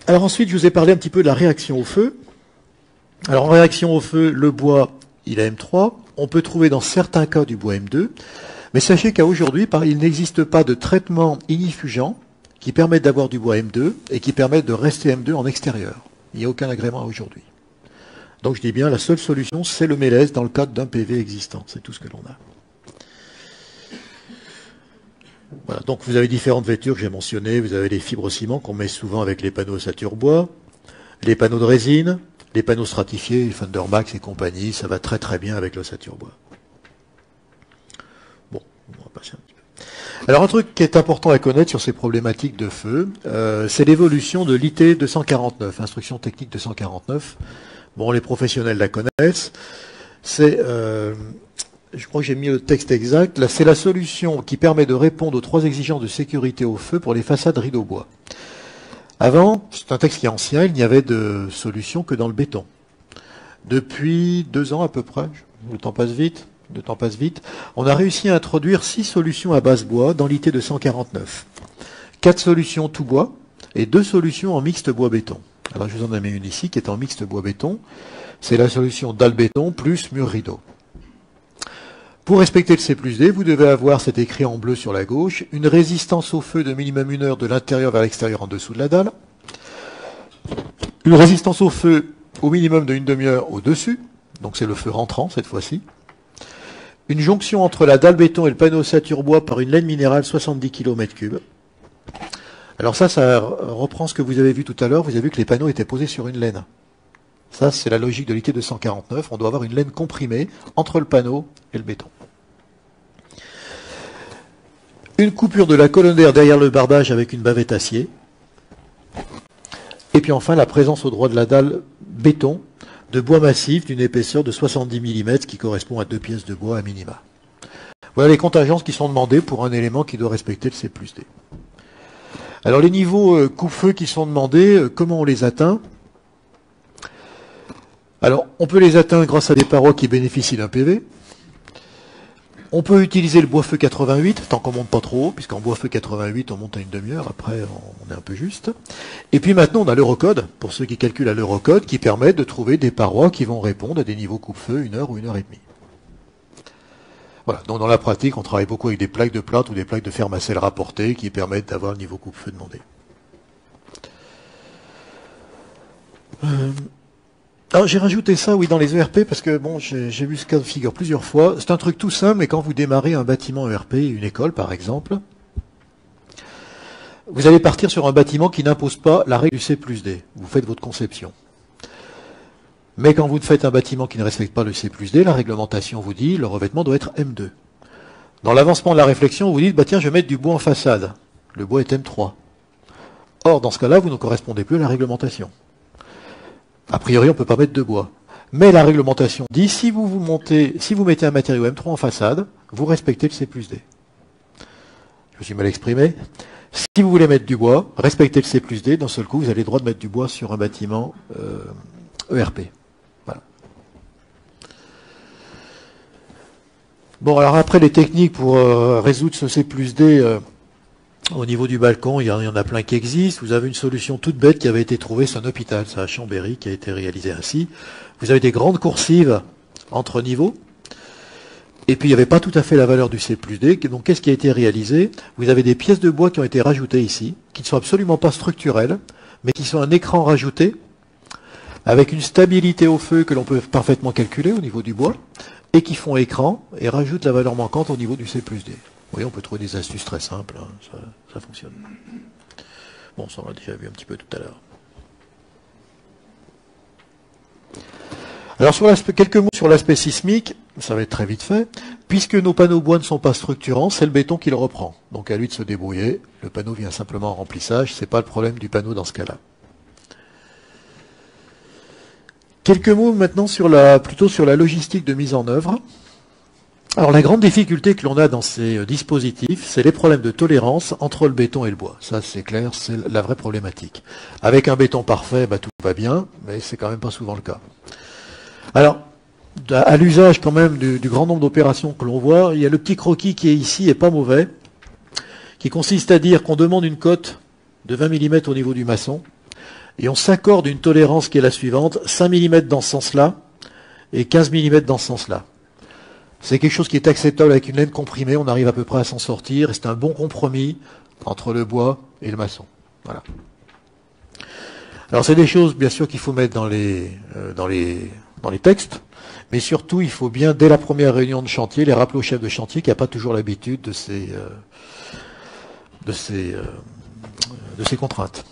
Alors ensuite, je vous ai parlé un petit peu de la réaction au feu. Alors en réaction au feu, le bois, il a M3. On peut trouver dans certains cas du bois M2. Mais sachez qu'à aujourd'hui, il n'existe pas de traitement ignifugeant qui permettent d'avoir du bois M2 et qui permettent de rester M2 en extérieur. Il n'y a aucun agrément aujourd'hui. Donc je dis bien, la seule solution, c'est le mélèze dans le cadre d'un PV existant. C'est tout ce que l'on a. Voilà, donc vous avez différentes vêtures que j'ai mentionnées. Vous avez les fibres ciment qu'on met souvent avec les panneaux ossature bois, les panneaux de résine, les panneaux stratifiés, Thundermax et compagnie, ça va très très bien avec l'ossature bois. Bon, on va passer un petit peu. Alors un truc qui est important à connaître sur ces problématiques de feu, c'est l'évolution de l'IT 249, instruction technique 249. Bon, les professionnels la connaissent. C'est, je crois que j'ai mis le texte exact. Là, c'est la solution qui permet de répondre aux 3 exigences de sécurité au feu pour les façades rideaux bois. Avant, c'est un texte qui est ancien, il n'y avait de solution que dans le béton. Depuis 2 ans à peu près, le temps passe vite, on a réussi à introduire 6 solutions à base bois dans l'IT 249. 4 solutions tout bois et 2 solutions en mixte bois-béton. Alors je vous en ai mis une ici qui est en mixte bois-béton. C'est la solution dalle-béton plus mur-rideau. Pour respecter le C+D, vous devez avoir, c'est écrit en bleu sur la gauche, une résistance au feu de minimum 1 heure de l'intérieur vers l'extérieur en dessous de la dalle, une résistance au feu au minimum de 1/2 heure au-dessus, donc c'est le feu rentrant cette fois-ci, une jonction entre la dalle béton et le panneau ossature bois par une laine minérale 70 km3. Alors ça reprend ce que vous avez vu tout à l'heure, vous avez vu que les panneaux étaient posés sur une laine. Ça, c'est la logique de l'IT 249. On doit avoir une laine comprimée entre le panneau et le béton. Une coupure de la colonne d'air derrière le bardage avec une bavette acier. Et puis enfin, la présence au droit de la dalle béton de bois massif d'une épaisseur de 70 mm, qui correspond à 2 pièces de bois à minima. Voilà les contingences qui sont demandées pour un élément qui doit respecter le C+D. Alors les niveaux coupe-feu qui sont demandés, comment on les atteint ? Alors, on peut les atteindre grâce à des parois qui bénéficient d'un PV. On peut utiliser le bois-feu 88, tant qu'on monte pas trop haut, puisqu'en bois-feu 88, on monte à 1/2 heure, après on est un peu juste. Et puis maintenant, on a l'Eurocode, pour ceux qui calculent à l'Eurocode, qui permet de trouver des parois qui vont répondre à des niveaux coupe-feu 1 heure ou 1 heure et demie. Voilà, donc dans la pratique, on travaille beaucoup avec des plaques de plâtre ou des plaques de fer Macel rapportées qui permettent d'avoir le niveau coupe-feu demandé. Alors j'ai rajouté ça, oui, dans les ERP, parce que bon, j'ai vu ce cas de figure plusieurs fois. C'est un truc tout simple, mais quand vous démarrez un bâtiment ERP, une école par exemple, vous allez partir sur un bâtiment qui n'impose pas la règle du C+D. Vous faites votre conception. Mais quand vous faites un bâtiment qui ne respecte pas le C+D, la réglementation vous dit le revêtement doit être M2. Dans l'avancement de la réflexion, vous dites, bah tiens, je vais mettre du bois en façade. Le bois est M3. Or, dans ce cas-là, vous ne correspondez plus à la réglementation. A priori, on ne peut pas mettre de bois. Mais la réglementation dit, si vous mettez un matériau M3 en façade, vous respectez le C+D. Je me suis mal exprimé. Si vous voulez mettre du bois, respectez le C+D, d'un seul coup, vous avez le droit de mettre du bois sur un bâtiment ERP. Voilà. Bon, alors après, les techniques pour résoudre ce C+D au niveau du balcon, il y en a plein qui existent. Vous avez une solution toute bête qui avait été trouvée, c'est un hôpital, c'est à Chambéry, qui a été réalisé ainsi. Vous avez des grandes coursives entre niveaux, et puis il n'y avait pas tout à fait la valeur du C+D. Donc qu'est-ce qui a été réalisé? Vous avez des pièces de bois qui ont été rajoutées ici, qui ne sont absolument pas structurelles, mais qui sont un écran rajouté, avec une stabilité au feu que l'on peut parfaitement calculer au niveau du bois, et qui font écran, et rajoutent la valeur manquante au niveau du C+D. Vous voyez, on peut trouver des astuces très simples, hein, ça fonctionne. Bon, ça on l'a déjà vu un petit peu tout à l'heure. Alors, quelques mots sur l'aspect sismique, ça va être très vite fait. Puisque nos panneaux bois ne sont pas structurants, c'est le béton qui le reprend. Donc à lui de se débrouiller, le panneau vient simplement en remplissage, c'est pas le problème du panneau dans ce cas-là. Quelques mots maintenant plutôt sur la logistique de mise en œuvre. Alors la grande difficulté que l'on a dans ces dispositifs, c'est les problèmes de tolérance entre le béton et le bois. Ça c'est clair, c'est la vraie problématique. Avec un béton parfait, tout va bien, mais c'est quand même pas souvent le cas. Alors, à l'usage quand même du grand nombre d'opérations que l'on voit, il y a le petit croquis qui est ici et pas mauvais, qui consiste à dire qu'on demande une cote de 20 mm au niveau du maçon, et on s'accorde une tolérance qui est la suivante, 5 mm dans ce sens-là, et 15 mm dans ce sens-là. C'est quelque chose qui est acceptable avec une laine comprimée, on arrive à peu près à s'en sortir, et c'est un bon compromis entre le bois et le maçon. Voilà. Alors c'est des choses bien sûr qu'il faut mettre dans les textes, mais surtout il faut bien dès la première réunion de chantier les rappeler au chef de chantier qui n'a pas toujours l'habitude de ces contraintes.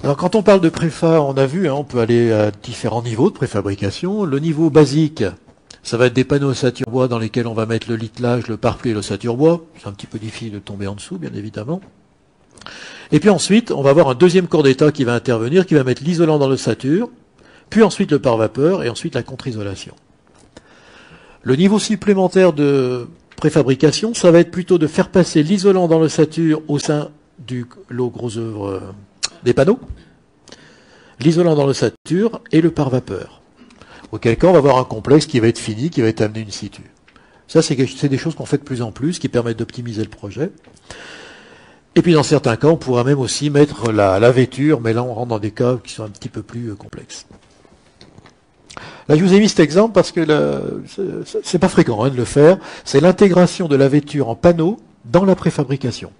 Alors quand on parle de préfa, on a vu, on peut aller à différents niveaux de préfabrication. Le niveau basique, ça va être des panneaux ossature bois dans lesquels on va mettre le littelage, le pare-plis et l'ossature bois. C'est un petit peu difficile de tomber en dessous, bien évidemment. Et puis ensuite, on va avoir un deuxième corps d'état qui va intervenir, qui va mettre l'isolant dans l'ossature, puis ensuite le pare-vapeur et ensuite la contre-isolation. Le niveau supplémentaire de préfabrication, ça va être plutôt de faire passer l'isolant dans l'ossature au sein du lot gros œuvre des panneaux, l'isolant dans l'ossature et le pare-vapeur. Auquel cas, on va avoir un complexe qui va être fini, qui va être amené in situ. Ça, c'est des choses qu'on fait de plus en plus, qui permettent d'optimiser le projet. Et puis, dans certains cas, on pourra même aussi mettre la vêture, mais là, on rentre dans des cas qui sont un petit peu plus complexes. Là, je vous ai mis cet exemple parce que c'est pas fréquent de le faire. C'est l'intégration de la vêture en panneau dans la préfabrication.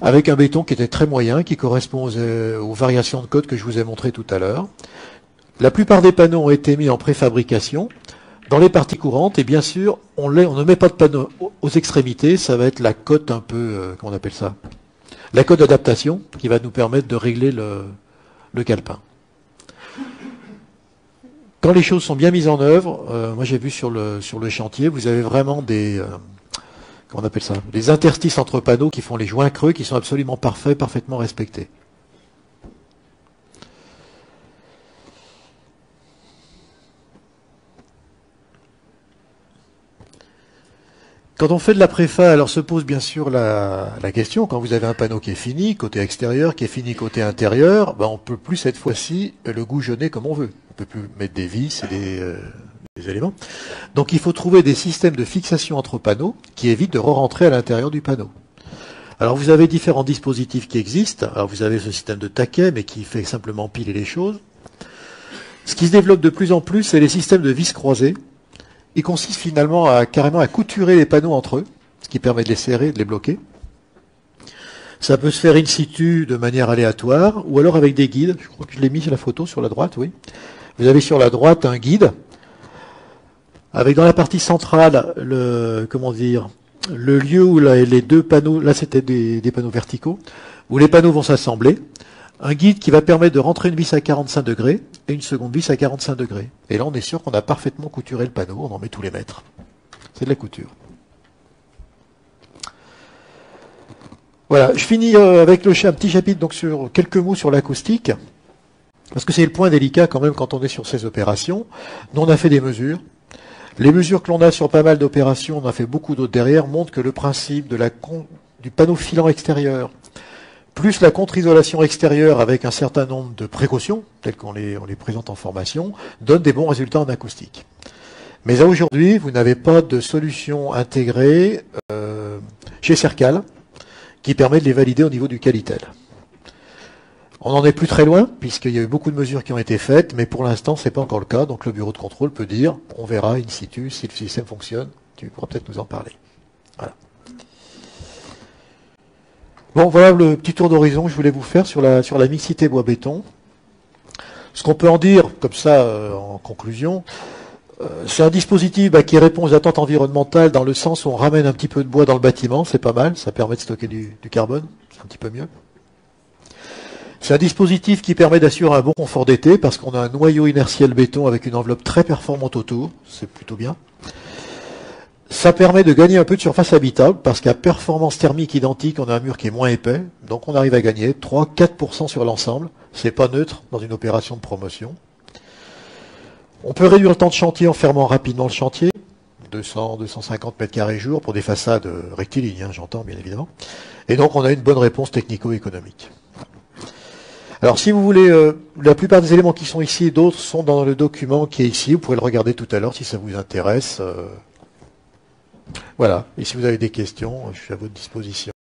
Avec un béton qui était très moyen, qui correspond aux variations de code que je vous ai montrées tout à l'heure. La plupart des panneaux ont été mis en préfabrication. Dans les parties courantes, et bien sûr, on ne met pas de panneaux aux extrémités, ça va être la cote un peu, comment on appelle ça? La cote d'adaptation, qui va nous permettre de régler le calepin. Quand les choses sont bien mises en œuvre, moi j'ai vu sur le chantier, vous avez vraiment des... comment on appelle ça? Des interstices entre panneaux qui font les joints creux, qui sont absolument parfaits, parfaitement respectés. Quand on fait de la préfa, alors se pose bien sûr la question, quand vous avez un panneau qui est fini, côté extérieur, qui est fini côté intérieur, on ne peut plus cette fois-ci le goujonner comme on veut. On ne peut plus mettre des vis et des éléments. Donc il faut trouver des systèmes de fixation entre panneaux qui évitent de re-rentrer à l'intérieur du panneau. Alors vous avez différents dispositifs qui existent. Alors vous avez ce système de taquet, mais qui fait simplement piler les choses. Ce qui se développe de plus en plus, c'est les systèmes de vis croisées. Il consiste finalement carrément à couturer les panneaux entre eux, ce qui permet de les serrer et de les bloquer. Ça peut se faire in situ de manière aléatoire, ou alors avec des guides. Je crois que je l'ai mis sur la photo sur la droite, oui. Vous avez sur la droite un guide, avec dans la partie centrale le lieu où les deux panneaux, là c'était des panneaux verticaux, où les panneaux vont s'assembler. Un guide qui va permettre de rentrer une vis à 45 degrés et une seconde vis à 45 degrés. Et là, on est sûr qu'on a parfaitement couturé le panneau. On en met tous les mètres. C'est de la couture. Voilà, je finis avec un petit chapitre donc sur quelques mots sur l'acoustique. Parce que c'est le point délicat quand même quand on est sur ces opérations. Nous, on a fait des mesures. Les mesures que l'on a sur pas mal d'opérations, on a fait beaucoup d'autres derrière, montrent que le principe du panneau filant extérieur plus la contre-isolation extérieure avec un certain nombre de précautions, telles qu'on les présente en formation, donne des bons résultats en acoustique. Mais à aujourd'hui, vous n'avez pas de solution intégrée chez Sercal qui permet de les valider au niveau du Qualitel. On n'en est plus très loin, puisqu'il y a eu beaucoup de mesures qui ont été faites, mais pour l'instant, ce n'est pas encore le cas, donc le bureau de contrôle peut dire, on verra in situ si le système fonctionne, tu pourras peut-être nous en parler. Voilà. Bon, voilà le petit tour d'horizon que je voulais vous faire sur la mixité bois-béton. Ce qu'on peut en dire, comme ça, en conclusion, c'est un dispositif qui répond aux attentes environnementales dans le sens où on ramène un petit peu de bois dans le bâtiment, c'est pas mal, ça permet de stocker du carbone, c'est un petit peu mieux. C'est un dispositif qui permet d'assurer un bon confort d'été, parce qu'on a un noyau inertiel béton avec une enveloppe très performante autour, c'est plutôt bien. Ça permet de gagner un peu de surface habitable, parce qu'à performance thermique identique, on a un mur qui est moins épais, donc on arrive à gagner 3-4% sur l'ensemble. C'est pas neutre dans une opération de promotion. On peut réduire le temps de chantier en fermant rapidement le chantier, 200-250 mètres carrés jour, pour des façades rectilignes, j'entends bien évidemment. Et donc on a une bonne réponse technico-économique. Alors si vous voulez, la plupart des éléments qui sont ici et d'autres sont dans le document qui est ici, vous pouvez le regarder tout à l'heure si ça vous intéresse. Voilà, et si vous avez des questions, je suis à votre disposition.